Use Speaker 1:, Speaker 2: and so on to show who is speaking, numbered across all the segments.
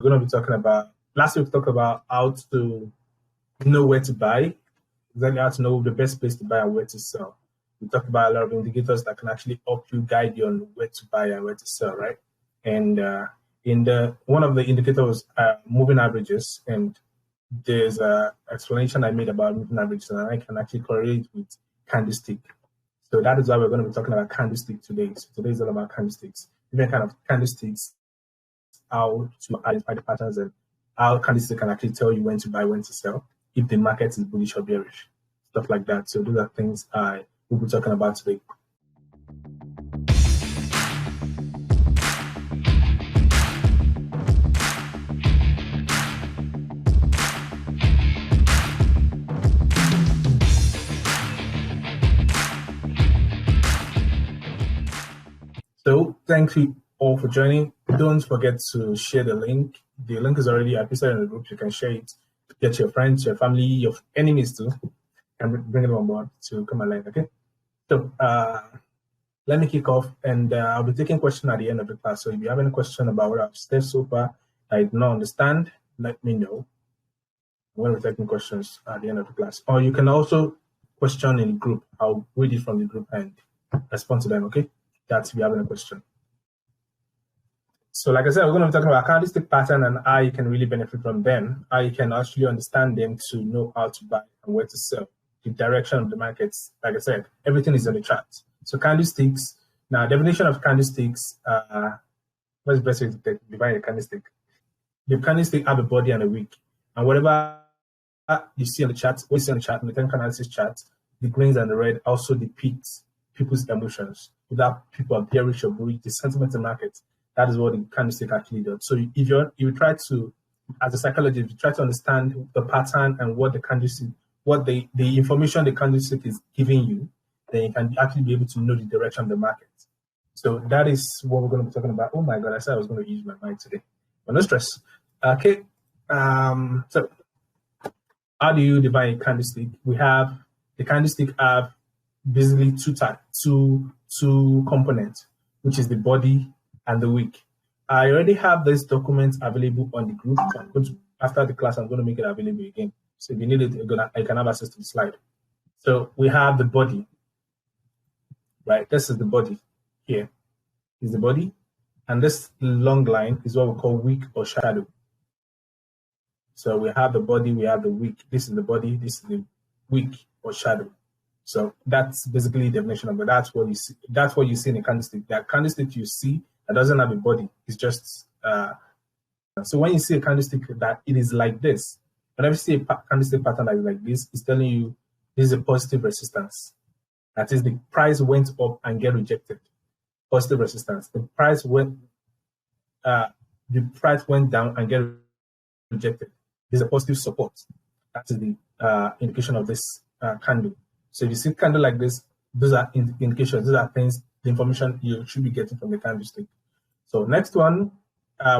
Speaker 1: We're going to be talking about, last week we talked about how to know where to buy, exactly how to know the best place to buy and where to sell. We talked about a lot of indicators that can actually help you, guide you on where to buy and where to sell, right? And one of the indicators moving averages, and there's an explanation I made about moving averages, and I can actually correlate with candlestick. So that is why we're going to be talking about candlestick today. So today is all about candlesticks, different kind of candlesticks, how to identify the patterns, and how candlestick can actually tell you when to buy, when to sell, if the market is bullish or bearish, stuff like that. So those are things I will be talking about today. So thank you all for joining. Don't forget to share the link. The link is already posted in the group. You can share it, get your friends, your family, your enemies too, and bring them on board to come alive. Okay. So let me kick off, and I'll be taking questions at the end of the class. So if you have any question about what I've said so far, I do not understand, let me know. I'm going to be taking questions at the end of the class. Or you can also question in the group. I'll read it from the group and respond to them. Okay. That's if you have any question. So like I said, we're going to be talking about candlestick pattern and how you can really benefit from them, how you can actually understand them to know how to buy and where to sell, the direction of the markets. Like I said, everything is on the chart. So candlesticks, now definition of candlesticks, what's the best way to define a candlestick? The candlestick have a body and a wick. And whatever you see on the chart, what you see on the chart, in the technical analysis chart, the greens and the red also depicts people's emotions. Without people are bearish or bullish, the sentiment in the market, that is what the candlestick actually does. So if you try to, as a psychologist, you try to understand the pattern and what the candlestick, what the information the candlestick is giving you, then you can actually be able to know the direction of the market. So that is what we're going to be talking about. Oh my God, I said I was going to use my mic today. But no stress. Okay. So how do you divide a candlestick? We have the candlestick have basically two components, which is the body and the wick. I already have this document available on the group. After the class, I'm going to make it available again. So if you need it, I can have access to the slide. So we have the body, right? This is the body. Here is the body. And this long line is what we call wick or shadow. So we have the body, we have the wick. This is the body, this is the wick or shadow. So that's basically the definition of it. That's what you see. That's what you see in a candlestick. That candlestick you see that doesn't have a body. It's just so when you see a candlestick that it is like this, whenever you see a candlestick pattern that is like this, it's telling you this is a positive resistance. That is, the price went up and get rejected. Positive resistance. The price went down and get rejected. There's a positive support. That is the indication of this candle. So if you see a candle like this, those are indications, those are things, the information you should be getting from the candlestick. So next one,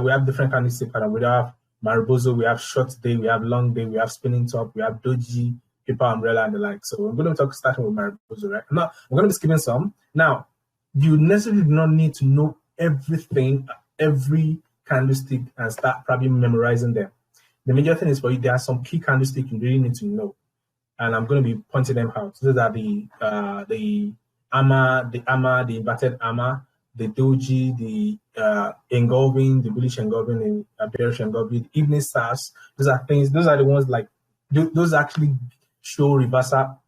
Speaker 1: we have different candlestick patterns. We have Mariposa, we have short day, we have long day, we have spinning top, we have doji, paper umbrella, and the like. So I'm going to starting with Mariposa, right? Now, I'm going to be skipping some. Now, you necessarily do not need to know everything, every candlestick, and start probably memorizing them. The major thing is for you, there are some key candlesticks you really need to know. And I'm going to be pointing them out. Those are the AMA, the inverted AMA, the Doji, the engulfing, the bullish engulfing, and bearish engulfing, the evening stars. Those are things. Those are the ones like those actually show reversal,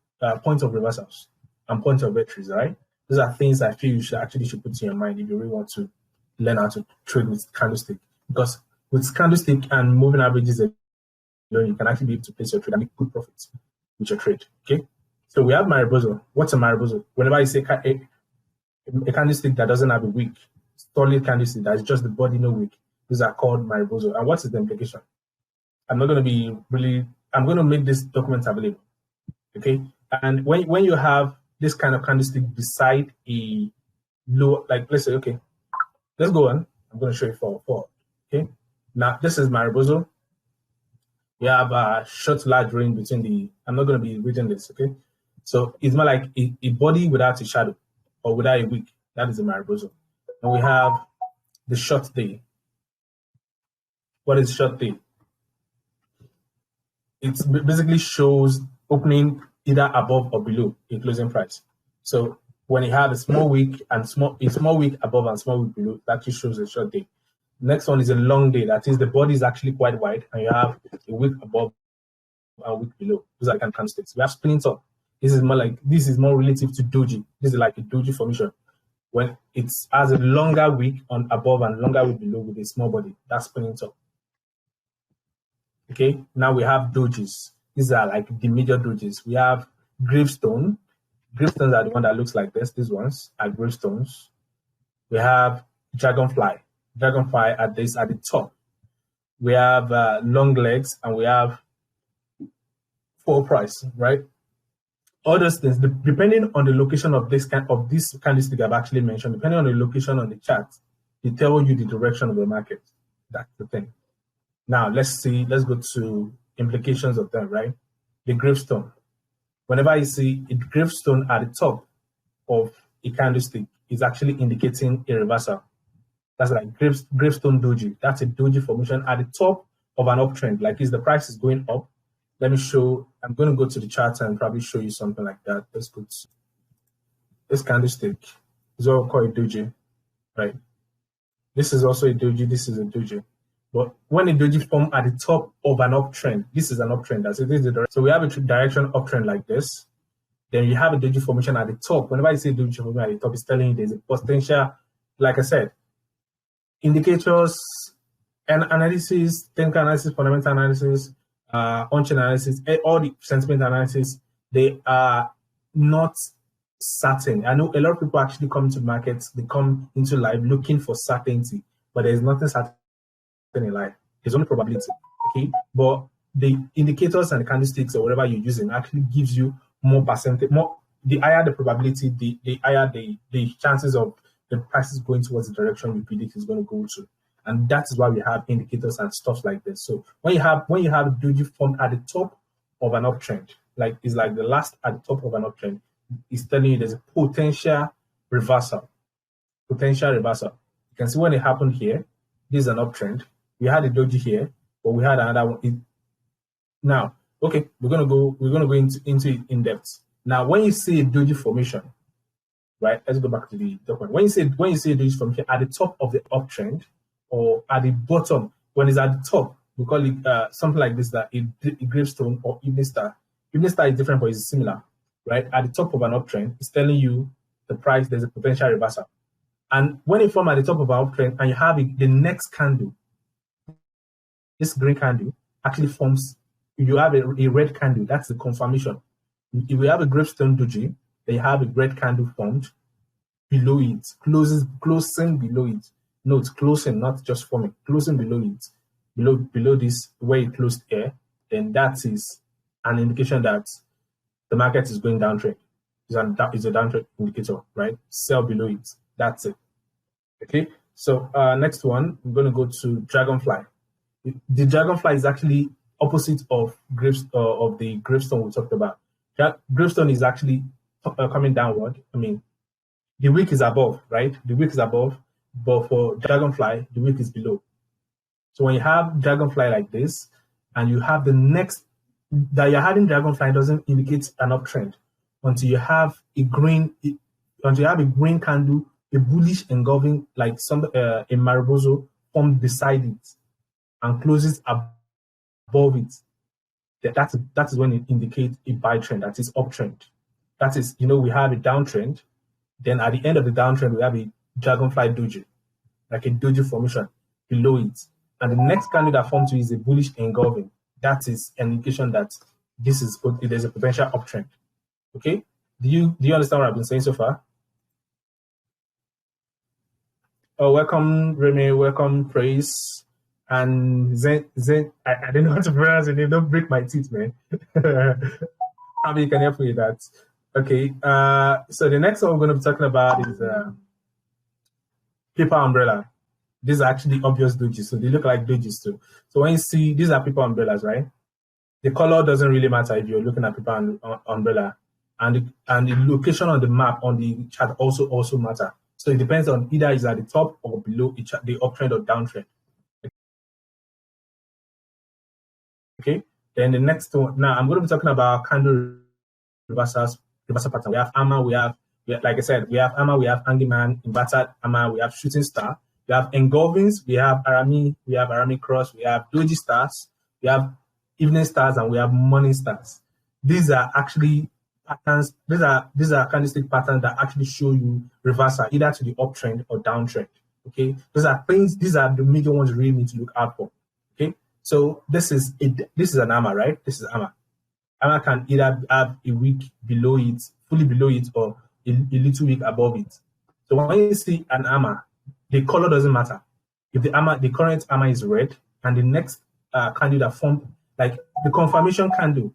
Speaker 1: points of reversals and points of entries. Right? Those are things I feel you should put in your mind if you really want to learn how to trade with candlestick. Because with candlestick and moving averages, you can actually be able to place your trade and make good profits with your trade. Okay, so we have Mariposa. What's a Mariposa? Whenever I say a candlestick that doesn't have a wick, solid candlestick that's just the body, no wick, these are called Mariposa. And what is the implication? I'm going to make this document available. Okay, and when you have this kind of candlestick beside a low, like let's say, okay, let's go on. I'm going to show you four. Okay, now this is Mariposa. We have a short large range between the, I'm not going to be reading this, okay? So it's more like a body without a shadow or without a wick. That is a Mariposa. And we have the short day. What is short day? It basically shows opening either above or below a closing price. So when you have a small wick and a small wick above and small wick below, that actually shows a short day. Next one is a long day. That is, the body is actually quite wide and you have a wick above and wick below. Those are kind of candlesticks. We have spinning top. This is more relative to doji. This is like a doji formation. When it has a longer wick on above and longer wick below with a small body, that's spinning top. Okay, now we have dojis. These are like the major dojis. We have gravestone. Gravestones are the one that looks like this. These ones are gravestones. We have dragonfly. Dragonfly at the top. We have long legs and we have full price, right? All those things, depending on the location of this candlestick I've actually mentioned, depending on the location on the chart, they tell you the direction of the market. That's the thing. Now let's go to implications of them, right? The gravestone. Whenever you see a gravestone at the top of a candlestick, is actually indicating a reversal. That's like gravestone doji. That's a doji formation at the top of an uptrend. Like, the price is going up. Let me show. I'm going to go to the chart and probably show you something like that. Let's go to this candlestick. Is all called a doji, right? This is also a doji. This is a doji. But when a doji form at the top of an uptrend, this is an uptrend. This is the direction. So we have a direction uptrend like this. Then you have a doji formation at the top. Whenever you see a doji formation at the top, it's telling you there's a potential. Like I said, indicators and analysis, technical analysis, fundamental analysis, on-chain analysis, all the sentiment analysis, they are not certain. I know a lot of people actually come to markets, they come into life looking for certainty, but there's nothing certain in life. There's only probability, okay? But the indicators and the candlesticks or whatever you're using actually gives you more percentage. The higher the probability, the higher the chances of the prices going towards the direction you predict is going to go to. And that is why we have indicators and stuff like this. So when you have doji formed at the top of an uptrend, it's like the last at the top of an uptrend, it's telling you there's a potential reversal. You can see when it happened here, this is an uptrend. We had a doji here, but we had another one. Now, okay, we're gonna go into it in depth. Now, when you see a doji formation, right? Let's go back to the top one. When you see a doji formation at the top of the uptrend, or at the bottom, when it's at the top, we call it something like this, that a gravestone or evening star. Evening star is different, but it's similar, right? At the top of an uptrend, it's telling you the price, there's a potential reversal. And when it forms at the top of an uptrend and you have the next candle, this green candle actually forms, if you have a red candle, that's the confirmation. If we have a gravestone doji, then you have a red candle formed below it, closing below it. Note, closing, not just forming, closing below it, below this where it closed here, then that is an indication that the market is going downtrend. It's a downtrend indicator, right? Sell below it. That's it. Okay. So next one, we're going to go to Dragonfly. The Dragonfly is actually opposite of the gravestone we talked about. Gravestone is actually coming downward. I mean, the wick is above, right? The wick is above. But for Dragonfly, the wick is below. So when you have Dragonfly like this, and you have the next that you're having Dragonfly, doesn't indicate an uptrend until you have a green candle, a bullish engulfing, like a Mariposa formed beside it and closes above it. That is when it indicates a buy trend, that is uptrend. That is, we have a downtrend. Then at the end of the downtrend, we have a Dragonfly doji, like a doji formation below it. And the next candle that forms is a bullish engulfing. That is an indication that there's a potential uptrend. Okay? Do you understand what I've been saying so far? Oh, welcome, Remy. Welcome, Praise. And Zen, I don't know how to pronounce your name. Don't break my teeth, man. How you can help me with that? Okay. So the next one we're going to be talking about is paper umbrella. These are actually obvious dojis, so they look like dojis too. So when you see, these are paper umbrellas, right? The color doesn't really matter if you're looking at paper umbrella, and the location on the map on the chart also matter. So it depends on either is at the top or below the uptrend or downtrend. Okay. Then the next one, now I'm going to be talking about candle reversal pattern. We have AMA, we have, like I said, we have AMA, we have Hangman, inverted AMA, we have shooting star, we have engulfings, we have Aramis Cross, we have Doji stars, we have evening stars, and we have morning stars. These are actually patterns. These are candlestick patterns that actually show you reversal either to the uptrend or downtrend. Okay, these are the major ones you really need to look out for. Okay, so this is an AMA, right? This is AMA. AMA can either have a wick below it, fully below it, or a little wick above it. So when you see an AMA, the color doesn't matter. If the current AMA is red, and the next candle that formed, like the confirmation candle,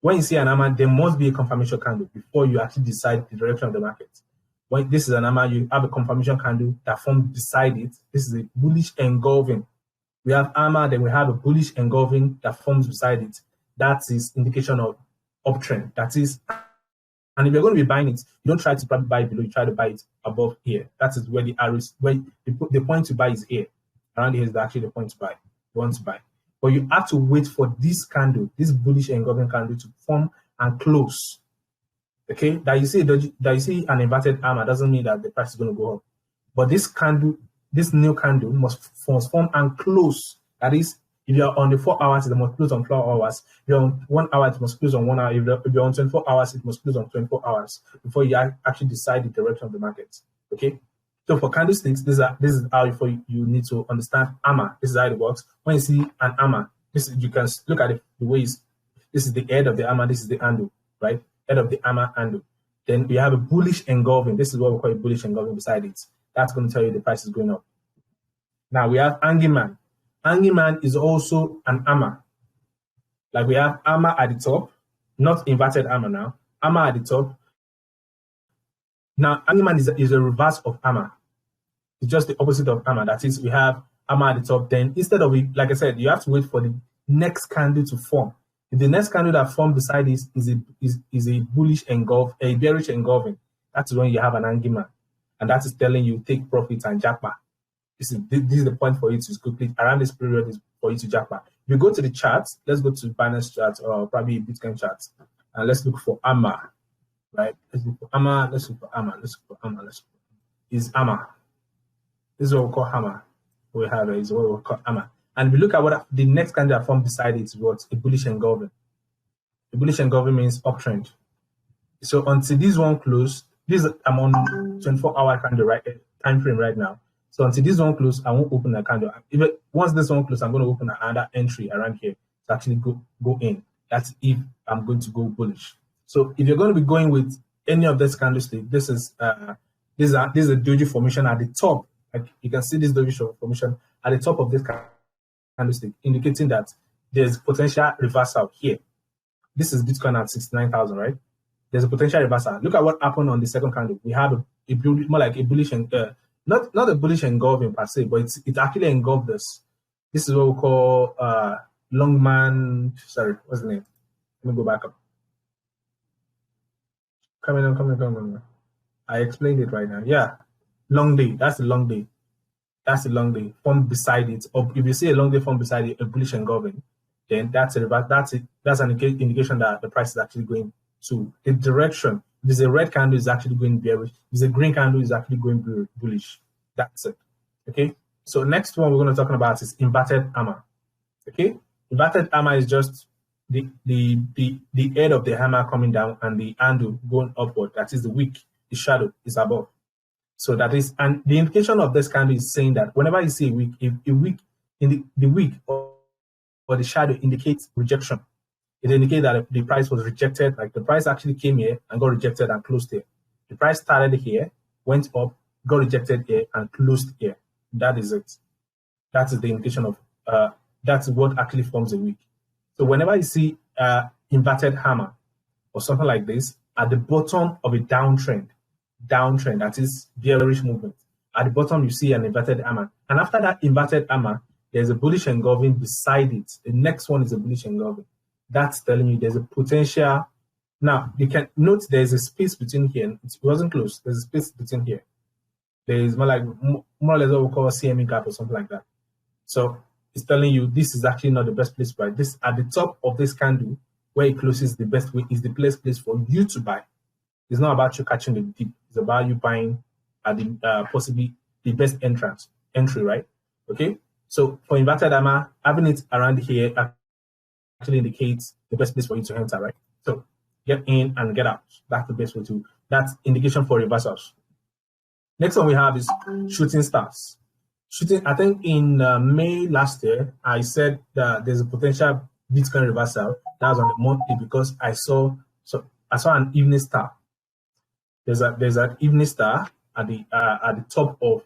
Speaker 1: when you see an AMA, there must be a confirmation candle before you actually decide the direction of the market. When this is an AMA, you have a confirmation candle that formed beside it. This is a bullish engulfing. We have AMA, then we have a bullish engulfing that forms beside it. That is indication of uptrend. That is, and if you're going to be buying it, you don't try to probably buy it below, you try to buy it above here. That is where the arrows, where the point to buy is here. Around here is actually the point to buy. You want to buy. But you have to wait for this candle, this bullish engulfing candle, to form and close. Okay, that you see an inverted AMA doesn't mean that the price is going to go up. But this candle, this new candle must form and close. That is, if you're on the 4 hours, it must close on 4 hours. If you're on 1 hour, it must close on 1 hour. If you're on 24 hours, it must close on 24 hours before you actually decide the direction of the market. Okay. So for candlesticks, this is how you need to understand AMA. This is how it works. When you see an AMA, you can look at it the ways. This is the head of the AMA. This is the handle, right? Head of the AMA handle. Then we have a bullish engulfing. This is what we call a bullish engulfing beside it. That's going to tell you the price is going up. Now we have Hangman. Hangman is also an AMA. Like we have AMA at the top, not inverted AMA now. AMA at the top. Now Hangman is a reverse of AMA. It's just the opposite of AMA. That is, we have AMA at the top. Then instead of it, like I said, you have to wait for the next candle to form. If the next candle that formed beside this is a bullish engulf, a bearish engulfing, that's when you have an Hangman, and that is telling you take profits and jackpot. This is the point for you to quickly around this period is for you to jackpot. If you go to the charts, let's go to Binance chart or probably Bitcoin charts, and let's look for AMA. Right? Let's look for AMA. Let's look for AMA. Let's look for AMA. Is AMA. This is what we call AMA. We have it is what we call AMA. And if you look at what the next candle that formed beside it is what? A bullish engulfing. A bullish engulfing means uptrend. So until this one close, I'm on 24-hour candle time frame right now. So until this one close, I won't open a candle. Once this one close, I'm going to open another entry around here to actually go in. That's if I'm going to go bullish. So if you're going to be going with any of this candlestick, this is a doji formation at the top. Like you can see this doji formation at the top of this candlestick, indicating that there's potential reversal here. This is Bitcoin at 69,000, right? There's a potential reversal. Look at what happened on the second candle. We have more like a bullish and not a bullish engulfing per se, but it actually engulfed this. This is what we call Longman. Sorry, what's the name? Let me go back up. Come on. I explained it right now. Yeah, long day. That's a long day. That's a long day. Formed beside it, or if you see a long day formed beside it, a bullish engulfing, then that's an indication that the price is actually going to the direction. If there's a red candle, is actually going bearish. If there's a green candle, is actually going bullish. That's it. Okay. So next one we're going to talk about is inverted AMA. Okay. Inverted AMA is just the head of the hammer coming down and the handle going upward. That is the wick. The shadow is above. So that is, and the indication of this candle is saying that whenever you see a wick, a wick in the wick or the shadow indicates rejection. It indicates that the price was rejected, like the price actually came here and got rejected and closed here. The price started here, went up, got rejected here, and closed here. That is it. That is the indication of, that's what actually forms a wick. So whenever you see inverted hammer or something like this, at the bottom of a downtrend, that is bearish movement, at the bottom you see an inverted hammer. And after that inverted hammer, there's a bullish engulfing beside it. The next one is a bullish engulfing. That's telling you there's a potential. Now, you can note there's a space between here. It wasn't close. There's a space between here. There is more or less what we call a CME gap or something like that. So it's telling you this is actually not the best place to buy. This at the top of this candle where it closes the best way is the best place for you to buy. It's not about you catching the dip. It's about you buying at the possibly the best entry, right? Okay. So for inverted AMA, having it around here actually indicates the best place for you to enter, right? So get in and get out. That's the best way to. That's indication for reversals. Next one we have is shooting stars. I think in May last year, I said that there's a potential Bitcoin reversal. That was on the monthly because I saw an evening star. There's an evening star at the top of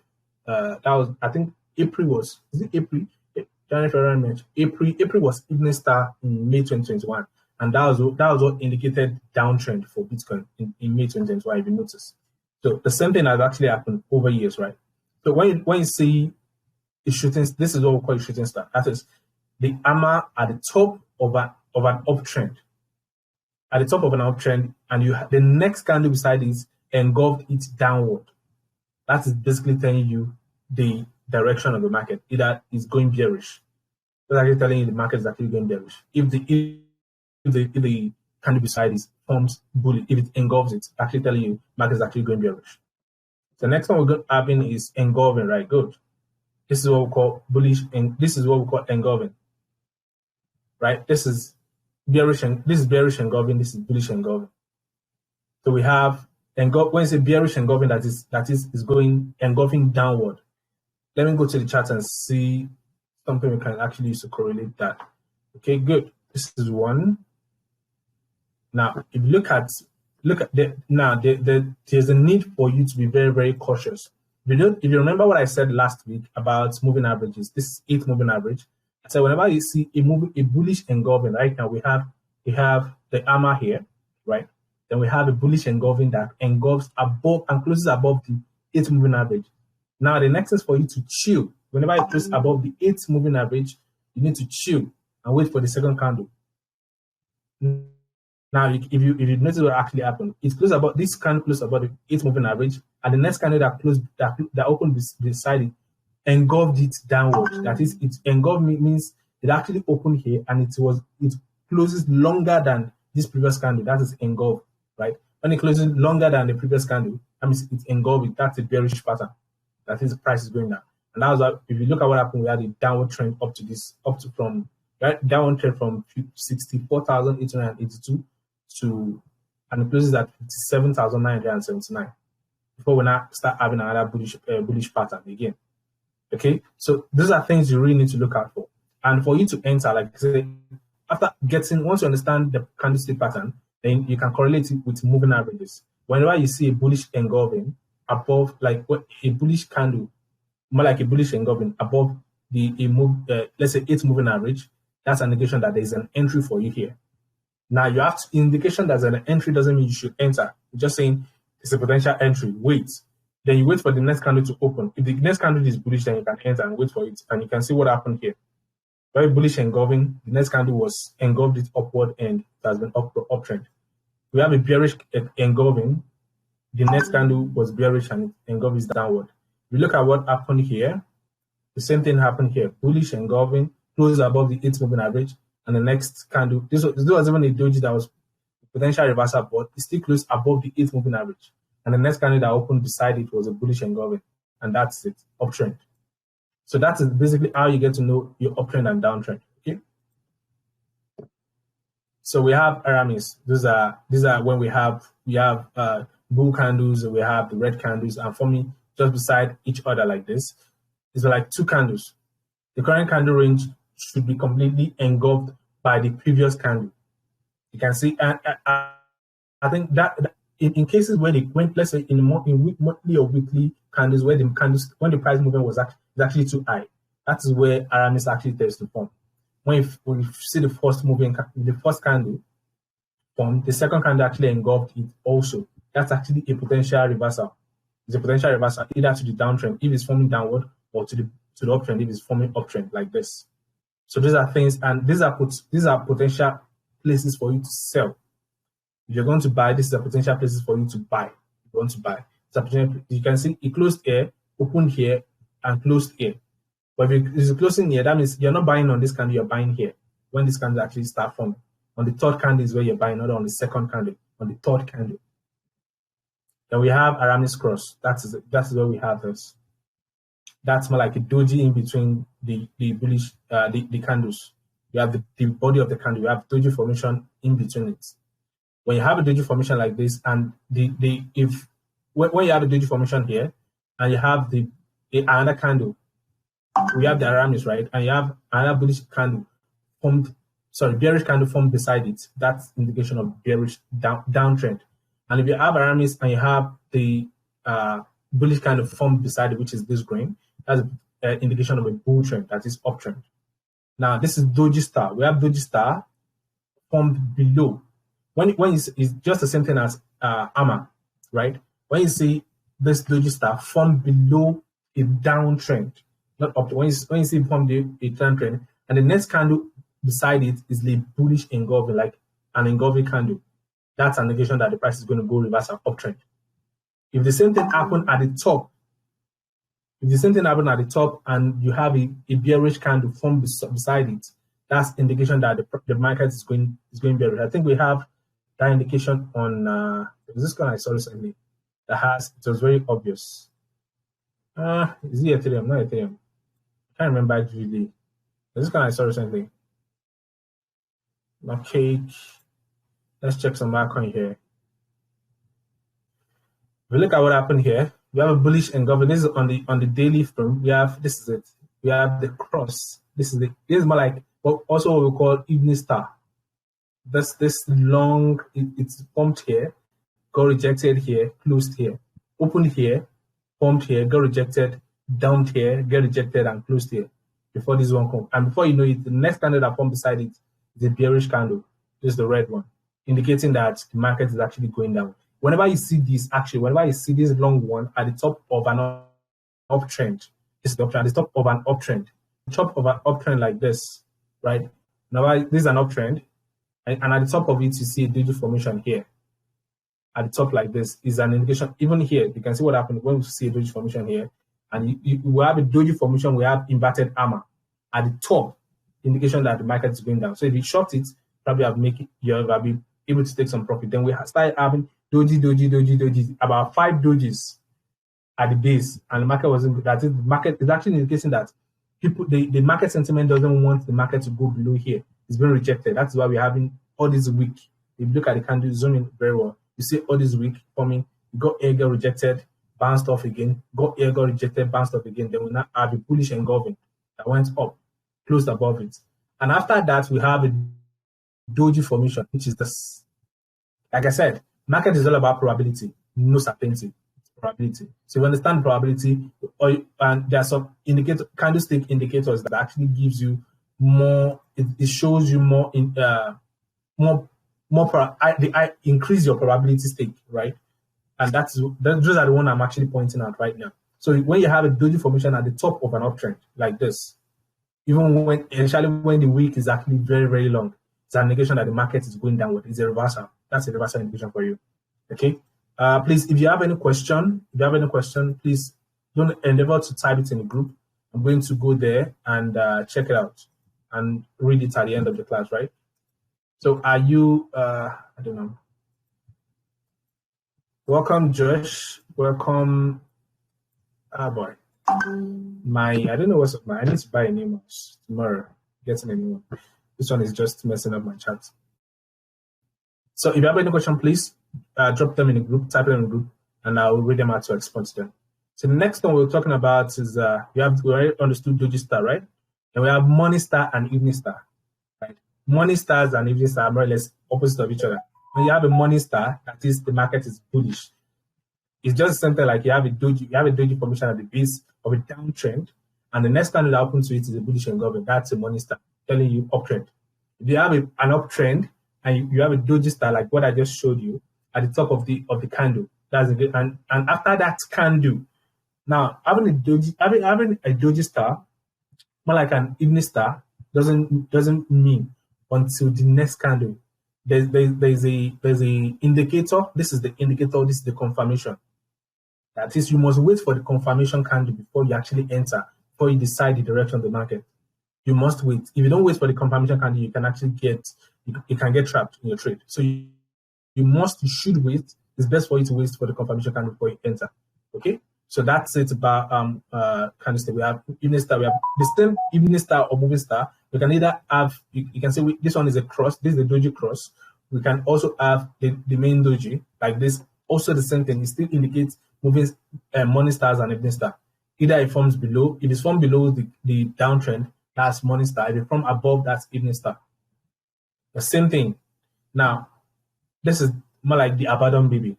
Speaker 1: that was, I think April was, is it April? January, February, March. April was evening star in May 2021, and that was what indicated downtrend for Bitcoin in May 2021. If you notice, so the same thing has actually happened over years, right? So when you see a shooting, this is what we call a shooting star. That is the AMA at the top of an uptrend. At the top of an uptrend, and the next candle beside it engulfed it downward. That is basically telling you the direction of the market. Either it's going bearish. That's actually telling you the market is actually going bearish. If the candle beside it forms bullish, if it engulfs it, actually telling you market is actually going bearish. The next one we're going to have in is engulfing, right? Good. This is what we call bullish, and this is what we call engulfing, right? This is bearish, and this is bearish engulfing. This is bullish engulfing. So we have when you say bearish engulfing, that is going engulfing downward. Let me go to the chart and see something we can actually use to correlate that. Okay, good. This is one. Now, if you look at there's a need for you to be very, very cautious. If you remember what I said last week about moving averages, this is 8 moving average. I said whenever you see a bullish engulfing, right now we have the AMA here, right? Then we have a bullish engulfing that engulfs above and closes above the 8 moving average. Now the next is for you to chill. Whenever it closes above the 8 moving average, you need to chill and wait for the second candle. Now, if you notice what actually happened, it closed about this candle closed about the 8 moving average, and the next candle that opened beside it engulfed it downward. That is, it engulfed means it actually opened here and it closes longer than this previous candle. That is engulfed, right? When it closes longer than the previous candle, that means it's engulfed. That's a bearish pattern. That is, the price is going down. And that was like, if you look at what happened, we had a downward trend downward trend from 64,882 to, and it closes at 57,979 before we now start having another bullish pattern again. Okay, so those are things you really need to look out for. And for you to enter, like I say, once you understand the candlestick pattern, then you can correlate it with moving averages. Whenever you see a bullish engulfing above, like a bullish candle, more like a bullish engulfing above let's say 8 moving average, that's an indication that there is an entry for you here. Now you have indication that an entry doesn't mean you should enter. You're just saying it's a potential entry. Wait. Then you wait for the next candle to open. If the next candle is bullish, then you can enter and wait for it. And you can see what happened here. Very bullish engulfing. The next candle was engulfed it upward and it has been uptrend. We have a bearish engulfing. The next candle was bearish and it engulfed it downward. We look at what happened here. The same thing happened here. Bullish engulfing closes above the 8 moving average. And the next candle, this was even a doji that was potential reversal, but it still closed above the 8 moving average. And the next candle that opened beside it was a bullish engulfing. And that's it, uptrend. So that's basically how you get to know your uptrend and downtrend. Okay. So we have Aramis. These are when we have bull candles, we have the red candles, and for me, just beside each other like this, it's like 2 candles. The current candle range should be completely engulfed by the previous candle. You can see, and I think that in cases where let's say in monthly or weekly candles, where the price movement was actually too high, that is where Aramis actually tends to form. When you see the first candle form, the second candle actually engulfed it also. That's actually a potential reversal. It's a potential reversal either to the downtrend if it's forming downward, or to the uptrend if it's forming uptrend like this. So these are things, and these are potential places for you to sell. If you're going to buy, this is a potential places for you to buy. If you want to buy, you can see it closed here, opened here, and closed here. But if it's closing here, that means you're not buying on this candle, you're buying here. When this candle actually start forming. On the third candle is where you're buying, not on the second candle, on the third candle. Then we have Aramis Cross. That's where we have this. That's more like a doji in between the bullish the candles. You have the body of the candle. You have doji formation in between it. When you have a doji formation like this, and when you have a doji formation here, and you have another candle, we have the Aramis, right? And you have another bullish candle bearish candle formed beside it. That's indication of bearish downtrend. And if you have Aramis and you have the bullish candle formed beside it, which is this green, that's an indication of a bull trend, that is uptrend. Now this is Doji Star. We have Doji Star formed below. When it's just the same thing as AMA, right? When you see this Doji Star formed below a downtrend, not up. When you see it formed a downtrend, and the next candle beside it is the bullish engulfing, like an engulfing candle, that's an indication that the price is going to go reverse an uptrend. If the same thing happened at the top, and you have a bearish candle formed beside it, that's indication that the market is going bearish. I think we have that indication on this one I saw recently it was very obvious. Is it Ethereum? Not Ethereum. I can't remember actually. This one I saw recently. Okay, let's check some Bitcoin here. If we look at what happened here, we have a bullish engulfing. This is on the daily frame. This is it. We have the cross. This is more like also what we call evening star. This long, it's pumped here, got rejected here, closed here, opened here, pumped here, got rejected, dumped here, get rejected and closed here before this one comes. And before you know it, the next candle that pumped beside it is a bearish candle. This is the red one, indicating that the market is actually going down. Whenever you see this long one at the top of an uptrend, this is the uptrend, at the top of an uptrend, like this, right? Now this is an uptrend, and at the top of it, you see a doji formation here. At the top like this is an indication. Even here, you can see what happened when we see a doji formation here, and we have a doji formation. We have inverted AMA at the top, indication that the market is going down. So if you short it, probably you'll be able to take some profit. Then we start having doji, about 5 dojis at the base, and the market wasn't. That is, the market is actually indicating that the market sentiment doesn't want the market to go below here. It's been rejected. That's why we're having all this week. If you look at the candle, zoom in very well. You see all this week forming. You got air, got rejected, bounced off again. Got air, got rejected, bounced off again. Then we now have a bullish engulfing that went up, closed above it. And after that, we have a doji formation, which is this. Like I said, market is all about probability, no certainty. Probability. So if you understand probability, and there are some candlestick indicators that actually gives you more. It shows you more increase your probability stake, right? And those are the one I'm actually pointing out right now. So when you have a doji formation at the top of an uptrend like this, even when the week is actually very, very long, it's an indication that the market is going downward. It's a reversal. That's a reversal indication for you. Okay. Please, if you have any question, please don't endeavor to type it in the group. I'm going to go there and check it out and read it at the end of the class, right? So are you, I don't know. Welcome, Josh. Welcome. Boy. I don't know what's up, man. I need to buy a new mouse tomorrow. Getting a new one. This one is just messing up my chat. So if you have any question, please drop them in the group, type it in the group, and I'll read them out to respond to them. So the next one we're talking about is we already understood Doji Star, right? And we have Morning Star and Evening Star, right? Morning Stars and Evening Star are more or less opposite of each other. When you have a Morning Star, that is the market is bullish. It's just something like you have a doji formation at the base of a downtrend, and the next candle that opens to it is a bullish engulfing. That's a Morning Star telling you uptrend. If you have an uptrend and you have a doji star like what I just showed you at the top of the candle, that's a good. And after that candle, now having a doji star, more like an evening star, doesn't mean until the next candle. There's a indicator. This is the indicator. This is the confirmation. That is, you must wait for the confirmation candle before you actually enter before you decide the direction of the market. You must wait. If you don't wait for the confirmation candle, you can actually you can get trapped in your trade. So you should wait. It's best for you to wait for the confirmation candle before you enter. Okay. So that's it about candlestick. We have evening star. We have the same evening star or moving star. We can either have you can say this one is a cross. This is the Doji Cross. We can also have the main Doji like this. Also the same thing. It still indicates moving morning stars and evening star. Either it forms below. If it's formed below the downtrend, that's morning star. If it's from above, that's evening star. The same thing. Now, this is more like the abandoned baby,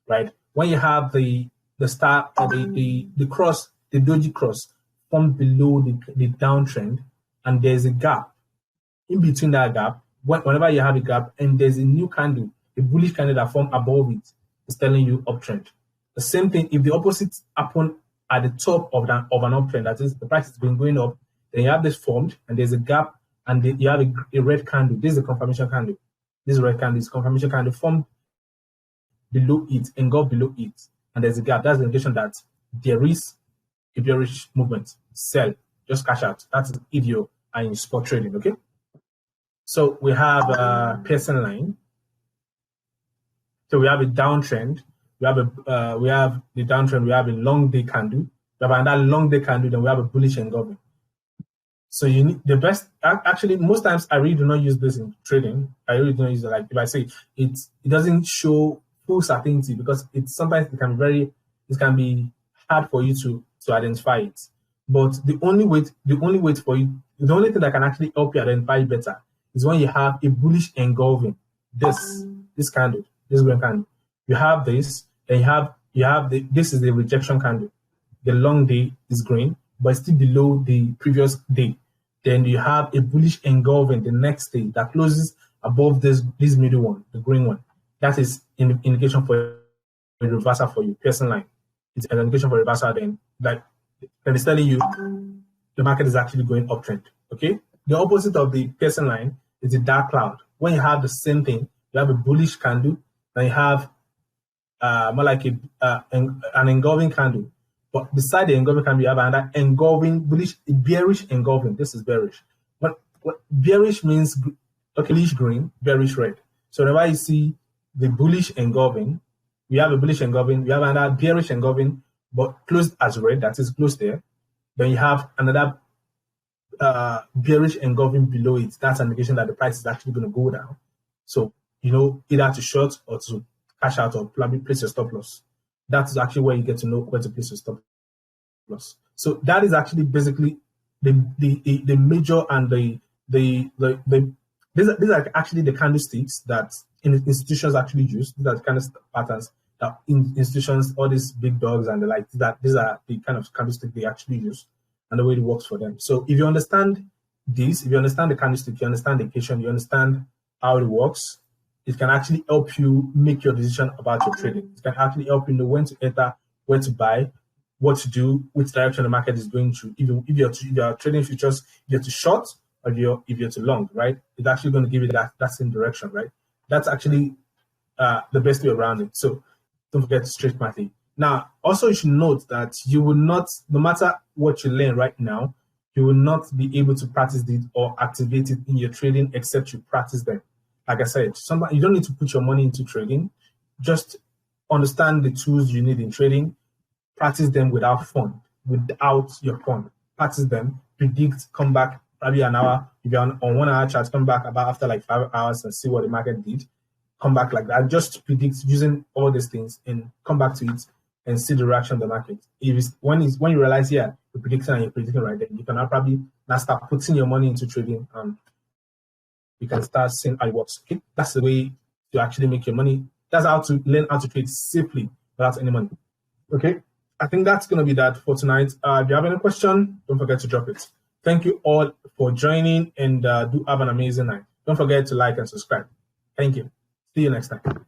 Speaker 1: right? When you have the star, the cross, the Doji Cross formed below the downtrend, and there's a gap in between that gap. Whenever you have a gap and there's a new candle, a bullish candle that formed above it, it's telling you uptrend. The same thing if the opposite happen at the top of an uptrend, that is the price has been going up, then you have this formed and there's a gap and you have a red candle. This is a confirmation candle. This red candle is confirmation candle formed below it and go below it, and there's a gap. That's the indication that there is a bearish movement. Sell, just cash out. That's if you are in spot trading. Okay. So we have a piercing line. So we have a downtrend. We have the downtrend. We have a long day candle. We have another long day candle. Then we have a bullish engulfing. So you need the best. Actually, most times I really do not use this in trading. I really don't use it. Like if I say it doesn't show full certainty because sometimes it can be hard for you to identify it. But the only way for you, the only thing that can actually help you identify it better is when you have a bullish engulfing. This candle, this green candle. You have this, and you have this is the rejection candle. The long day is green, but it's still below the previous day. Then you have a bullish engulfing the next day that closes above this middle one, the green one. That is an indication for a reversal for you, piercing line. It's an indication for reversal then it's telling you the market is actually going uptrend. Okay. The opposite of the piercing line is the dark cloud. When you have the same thing, you have a bullish candle, then you have more like an engulfing candle. But beside the engulfing candle, you have another engulfing, bearish engulfing. This is bearish. What bearish means, okay, bullish green, bearish red. So whenever you see the bullish engulfing, we have a bullish engulfing, we have another bearish engulfing, but closed as red, that is closed there. Then you have another bearish engulfing below it. That's an indication that the price is actually going to go down. So, either to short or to cash out or probably place your stop loss. That's actually where you get to know where to place your stop loss. So that is actually basically the major and these are actually the candlesticks that institutions actually use. These are the candlestick patterns that institutions, all these big dogs and the like, these are the kind of candlestick they actually use and the way it works for them. So if you understand this, if you understand the candlestick, you understand the occasion, you understand how it works, it can actually help you make your decision about your trading. It can actually help you know when to enter, where to buy, what to do, which direction the market is going to. If you're trading futures, you're to short or if you're to long, right? It's actually going to give you that same direction, right? That's actually the best way around it. So don't forget to trade smartly. Now, also you should note that you will not, no matter what you learn right now, you will not be able to practice it or activate it in your trading except you practice them. Like I said, you don't need to put your money into trading. Just understand the tools you need in trading. Practice them without your fun. Practice them, predict, come back probably an hour. If you're on 1 hour chart, come back about after like 5 hours and see what the market did. Come back like that. Just predict using all these things and come back to it and see the reaction of the market. When you realize, you're predicting right then, you can probably now start putting your money into trading and you can start seeing how it works. Okay? That's the way to actually make your money. That's how to learn how to trade safely without any money. Okay, I think that's going to be that for tonight. If you have any question, don't forget to drop it. Thank you all for joining and do have an amazing night. Don't forget to like and subscribe. Thank you. See you next time.